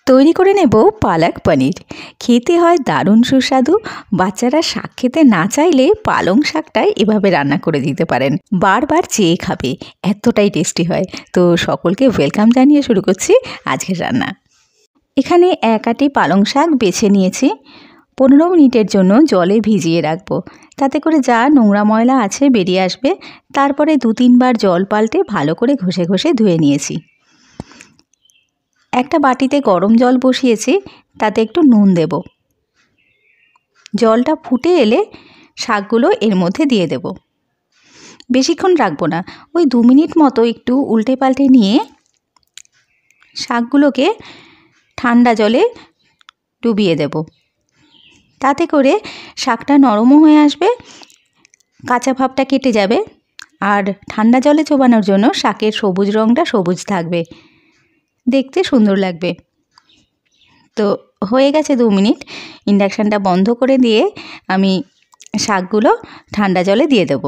তৈরি করে নেব পালক পনির। খেতে হয় দারুণ সুস্বাদু। বাচ্চারা শাক খেতে না চাইলে পালং শাকটা এভাবে রান্না করে দিতে পারেন, বারবার চেয়ে খাবে, এতটাই টেস্টি হয়। তো সকলকে ওয়েলকাম জানিয়ে শুরু করছি আজকের রান্না। এখানে এক আটি পালং শাক বেছে নিয়েছি। 15 মিনিটের জন্য জলে ভিজিয়ে রাখবো, তাতে করে যা নোংরা ময়লা আছে বেরিয়ে আসবে। তারপরে 2-3 বার জল পাল্টে ভালো করে ঘষে ঘষে ধুয়ে নিয়েছি। একটা বাটিতে গরম জল বসিয়েছি, তাতে একটু নুন দেব। জলটা ফুটে এলে শাকগুলো এর মধ্যে দিয়ে দেব। বেশিক্ষণ রাখবো না, ওই 2 মিনিট মতো একটু উল্টে পাল্টে নিয়ে শাকগুলোকে ঠান্ডা জলে ডুবিয়ে দেব। তাতে করে শাকটা নরমও হয়ে আসবে, কাঁচা ভাবটা কেটে যাবে। আর ঠান্ডা জলে চোবানোর জন্য শাকের সবুজ রঙটা সবুজ থাকবে, দেখতে সুন্দর লাগবে। তো হয়ে গেছে 2 মিনিট। ইন্ডাকশানটা বন্ধ করে দিয়ে আমি শাকগুলো ঠান্ডা জলে দিয়ে দেব।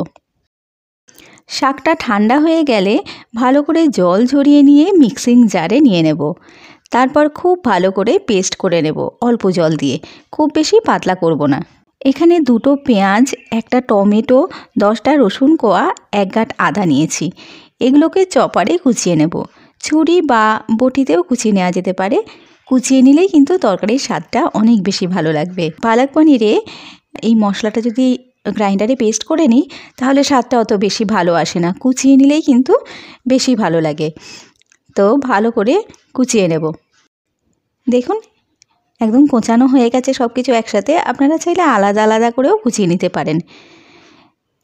শাকটা ঠান্ডা হয়ে গেলে ভালো করে জল ঝরিয়ে নিয়ে মিক্সিং জারে নিয়ে নেব। তারপর খুব ভালো করে পেস্ট করে নেব, অল্প জল দিয়ে, খুব বেশি পাতলা করব না। এখানে 2টো পেঁয়াজ, একটা টমেটো, 10টা রসুন কোয়া, 1 গাঁট আদা নিয়েছি। এগুলোকে চপারে কুচিয়ে নেব। ছুরি বা বটিতেও কুচিয়ে নেওয়া যেতে পারে। কুচিয়ে নিলেই কিন্তু তরকারির স্বাদটা অনেক বেশি ভালো লাগবে। পালক পনিরে এই মশলাটা যদি গ্রাইন্ডারে পেস্ট করে নিই তাহলে স্বাদটা অত বেশি ভালো আসে না, কুচিয়ে নিলেই কিন্তু বেশি ভালো লাগে। তো ভালো করে কুচিয়ে নেব। দেখুন একদম কোঁচানো হয়ে গেছে সব কিছু একসাথে। আপনারা চাইলে আলাদা আলাদা করেও কুচিয়ে নিতে পারেন।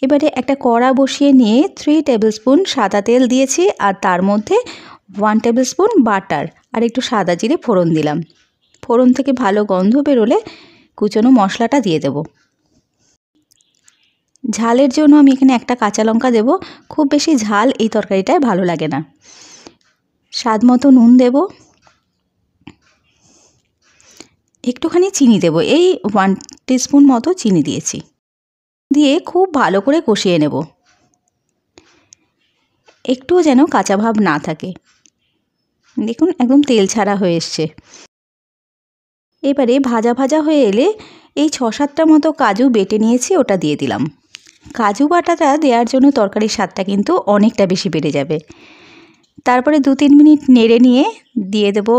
এবারে একটা কড়া বসিয়ে নিয়ে 3 টেবিল স্পুন সাদা তেল দিয়েছি, আর তার মধ্যে 1 টেবিল স্পুন বাটার আর একটু সাদা জিরে ফোড়ন দিলাম। ফোড়ন থেকে ভালো গন্ধ বেরোলে কুচনো মশলাটা দিয়ে দেব। ঝালের জন্য আমি এখানে একটা কাঁচা লঙ্কা দেব। খুব বেশি ঝাল এই তরকারিটায় ভালো লাগে না। স্বাদ মতো নুন দেব, একটুখানি চিনি দেব। এই 1 টিস্পুন মতো চিনি দিয়েছি। দিয়ে খুব ভালো করে কষিয়ে নেব, একটুও যেন কাঁচা ভাব না থাকে। দেখুন একদম তেল ছাড়া হয়ে এসছে। এবারে ভাজা ভাজা হয়ে এলে এই 6-7টা মতো কাজু বেটে নিয়েছি, ওটা দিয়ে দিলাম। কাজু বাটাটা দেওয়ার জন্য তরকারির স্বাদটা কিন্তু অনেকটা বেশি বেড়ে যাবে। তারপরে 2-3 মিনিট নেড়ে নিয়ে দিয়ে দেব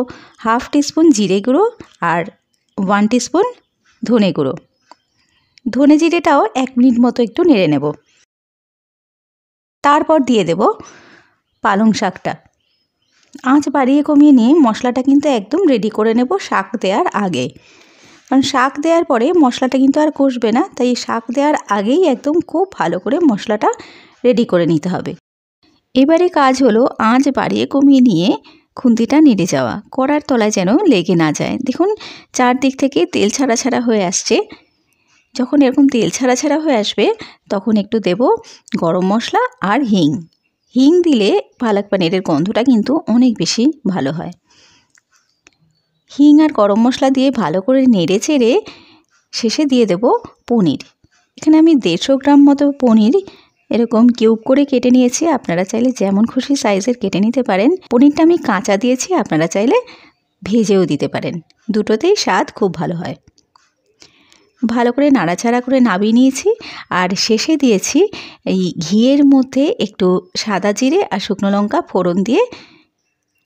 1/2 টিস্পুন জিরে গুঁড়ো আর 1 টিস্পুন ধনে গুঁড়ো। ধনে জিরেটাও 1 মিনিট মতো একটু নেড়ে নেব। তারপর দিয়ে দেব পালং শাকটা। আঁচ বাড়িয়ে কমিয়ে নিয়ে মশলাটা কিন্তু একদম রেডি করে নেব শাক দেওয়ার আগে, কারণ শাক দেওয়ার পরে মশলাটা কিন্তু আর কষবে না। তাই শাক দেওয়ার আগেই একদম খুব ভালো করে মশলাটা রেডি করে নিতে হবে। এবারে কাজ হলো আঁচ বাড়িয়ে কমিয়ে নিয়ে খুন্তিটা নেড়ে যাওয়া, কড়ার তলায় যেন লেগে না যায়। দেখুন চারদিক থেকে তেল ছাড়া ছাড়া হয়ে আসছে। যখন এরকম তেল ছাড়া ছাড়া হয়ে আসবে তখন একটু দেব গরম মশলা আর হিং। হিং দিলে পালক পনিরের গন্ধটা কিন্তু অনেক বেশি ভালো হয়। হিং আর গরম মশলা দিয়ে ভালো করে নেড়ে চেড়ে শেষে দিয়ে দেব পনির। এখানে আমি 150 গ্রাম মতো পনির এরকম কিউব করে কেটে নিয়েছি। আপনারা চাইলে যেমন খুশি সাইজের কেটে নিতে পারেন। পনিরটা আমি কাঁচা দিয়েছি, আপনারা চাইলে ভেজেও দিতে পারেন, দুটোতেই স্বাদ খুব ভালো হয়। ভালো করে নাড়াচাড়া করে নামিয়ে নিয়েছি, আর শেষে দিয়েছি এই ঘিয়ের মধ্যে একটু সাদা জিরে আর শুকনো লঙ্কা ফোড়ন দিয়ে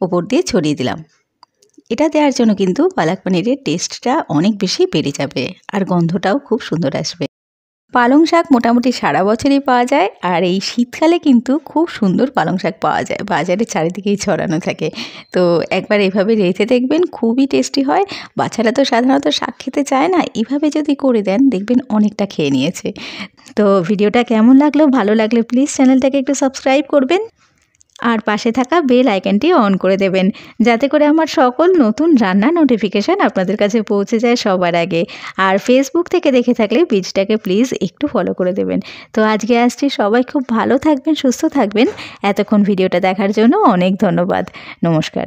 ওপর দিয়ে ছড়িয়ে দিলাম। এটা দেওয়ার জন্য কিন্তু পালক পনিরের টেস্টটা অনেক বেশি বেড়ে যাবে, আর গন্ধটাও খুব সুন্দর আসবে। পালং শাক মোটামুটি সারা বছরই পাওয়া যায়, আর এই শীতকালে কিন্তু খুব সুন্দর পালং শাক পাওয়া যায়, বাজারে চারিদিকেই ছড়ানো থাকে। তো একবার এভাবে রেঁধে দেখবেন, খুবই টেস্টি হয়। বাচ্চারা তো সাধারণত শাক খেতে চায় না, এভাবে যদি করে দেন দেখবেন অনেকটা খেয়ে নিয়েছে। তো ভিডিওটা কেমন লাগলো, ভালো লাগলে প্লিজ চ্যানেলটাকে একটু সাবস্ক্রাইব করবেন, আর পাশে থাকা বেল আইকনটি অন করে দেবেন, যাতে করে আমার সকল নতুন রান্না নোটিফিকেশান আপনাদের কাছে পৌঁছে যায় সবার আগে। আর ফেসবুক থেকে দেখে থাকলে পেজটাকে প্লিজ একটু ফলো করে দেবেন। তো আজকে আসছি, সবাই খুব ভালো থাকবেন, সুস্থ থাকবেন। এতক্ষণ ভিডিওটা দেখার জন্য অনেক ধন্যবাদ। নমস্কার।